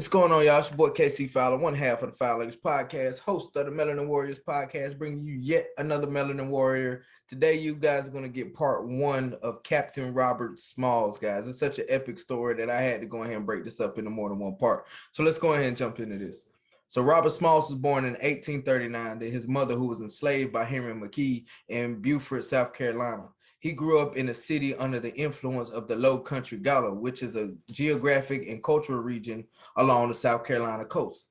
What's going on, y'all? It's your boy KC Fowler, one half of the Fowlers podcast, host of the Melanin Warriorz podcast, bringing you yet another Melanin Warrior. Today, you guys are going to get part one of Captain Robert Smalls, guys. It's such an epic story that I had to go ahead and break this up into more than one part. So let's go ahead and jump into this. So Robert Smalls was born in 1839 to his mother, who was enslaved by Henry McKee in Beaufort, South Carolina. He grew up in a city under the influence of the Low Country Gala, which is a geographic and cultural region along the South Carolina coast.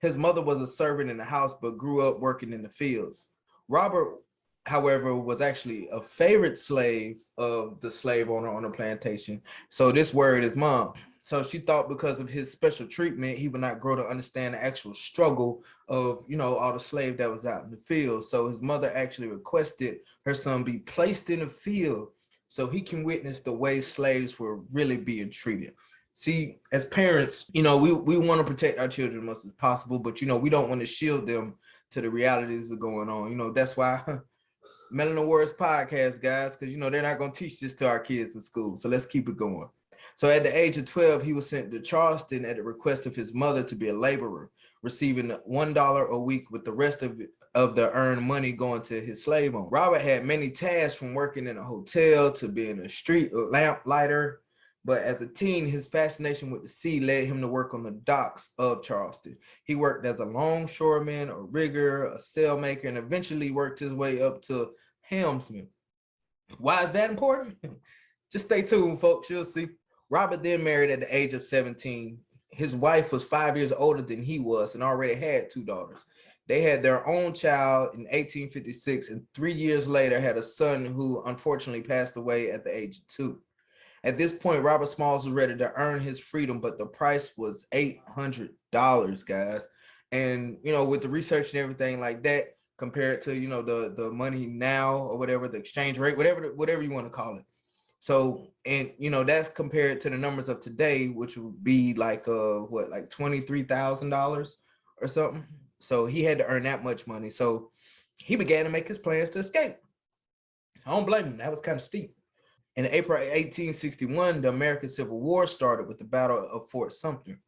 His mother was a servant in the house, but grew up working in the fields. Robert, however, was actually a favorite slave of the slave owner on the plantation. So this worried his mom. So she thought because of his special treatment, he would not grow to understand the actual struggle of, all the slave that was out in the field. So his mother actually requested her son be placed in the field so he can witness the way slaves were really being treated. See, as parents, we want to protect our children as much as possible, but, we don't want to shield them to the realities that are going on. That's why Melanin Warriorz podcast, guys, because, they're not going to teach this to our kids in school. So let's keep it going. So at the age of 12, he was sent to Charleston at the request of his mother to be a laborer, receiving $1 a week with the rest of the earned money going to his slave owner. Robert had many tasks, from working in a hotel to being a street lamp lighter. But as a teen, his fascination with the sea led him to work on the docks of Charleston. He worked as a longshoreman, a rigger, a sailmaker, and eventually worked his way up to helmsman. Why is that important? Just stay tuned, folks. You'll see. Robert then married at the age of 17. His wife was 5 years older than he was and already had two daughters. They had their own child in 1856, and 3 years later had a son who unfortunately passed away at the age of 2. At this point, Robert Smalls was ready to earn his freedom, but the price was $800, guys. And, with the research and everything like that, compared to, the money now or whatever, the exchange rate, whatever you want to call it. So, and, that's compared to the numbers of today, which would be like, like $23,000 or something. So he had to earn that much money. So he began to make his plans to escape. I don't blame him. That was kind of steep. In April 1861, the American Civil War started with the Battle of Fort Sumter.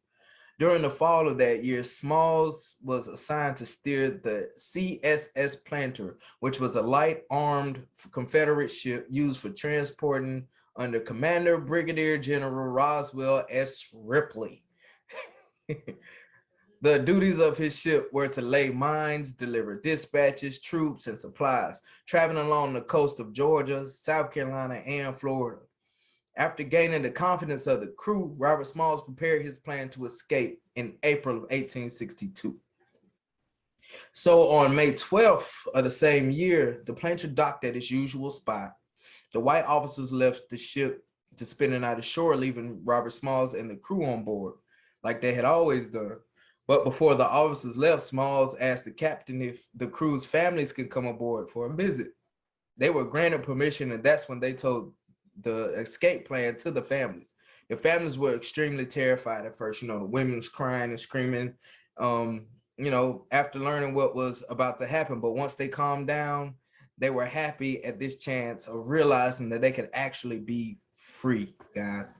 During the fall of that year, Smalls was assigned to steer the CSS Planter, which was a light armed Confederate ship used for transporting under Commander Brigadier General Roswell S. Ripley. The duties of his ship were to lay mines, deliver dispatches, troops, and supplies, traveling along the coast of Georgia, South Carolina, and Florida. After gaining the confidence of the crew, Robert Smalls prepared his plan to escape in April of 1862. So on May 12th of the same year, the planter docked at its usual spot. The white officers left the ship to spend the night ashore, leaving Robert Smalls and the crew on board, like they had always done. But before the officers left, Smalls asked the captain if the crew's families could come aboard for a visit. They were granted permission, and that's when they told the escape plan to the families. The families were extremely terrified at first. The women was crying and screaming, after learning what was about to happen. But once they calmed down, they were happy at this chance of realizing that they could actually be free, guys.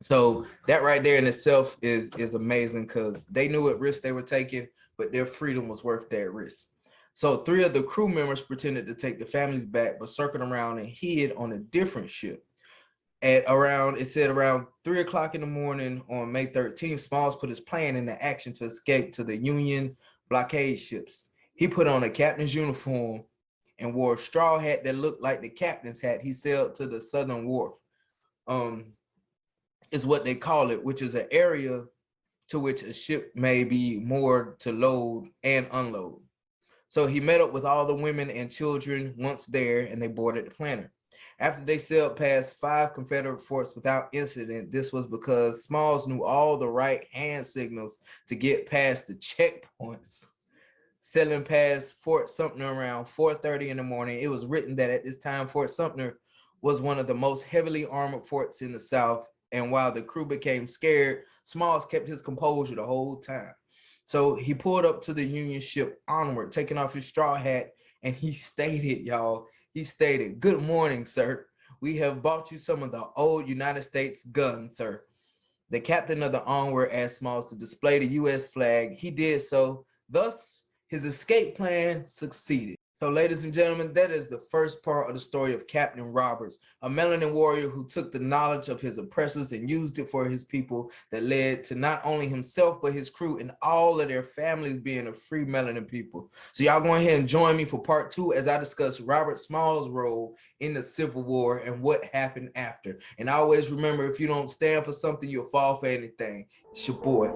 So that right there in itself is amazing, because they knew what risk they were taking, but their freedom was worth that risk. So 3 of the crew members pretended to take the families back, but circled around and hid on a different ship. At around 3 o'clock in the morning on May 13th, Smalls put his plan into action to escape to the Union blockade ships. He put on a captain's uniform and wore a straw hat that looked like the captain's hat he sailed to the Southern Wharf. Is what they call it, which is an area to which a ship may be moored to load and unload. So he met up with all the women and children once there, and they boarded the planter. After they sailed past 5 Confederate forts without incident, this was because Smalls knew all the right hand signals to get past the checkpoints. Sailing past Fort Sumter around 4:30 in the morning, it was written that at this time, Fort Sumter was one of the most heavily armored forts in the South. And while the crew became scared, Smalls kept his composure the whole time. So he pulled up to the Union ship onward, taking off his straw hat, and he stated, "Good morning, sir. We have bought you some of the old United States guns, sir." the captain of the Onward asked Smalls to display the U.S. flag. He did so. Thus, his escape plan succeeded. So, ladies and gentlemen, that is the first part of the story of Captain Roberts, a melanin warrior who took the knowledge of his oppressors and used it for his people, that led to not only himself, but his crew and all of their families being a free melanin people. So y'all go ahead and join me for part 2 as I discuss Robert Small's role in the Civil War and what happened after. And always remember, if you don't stand for something, you'll fall for anything. It's your boy.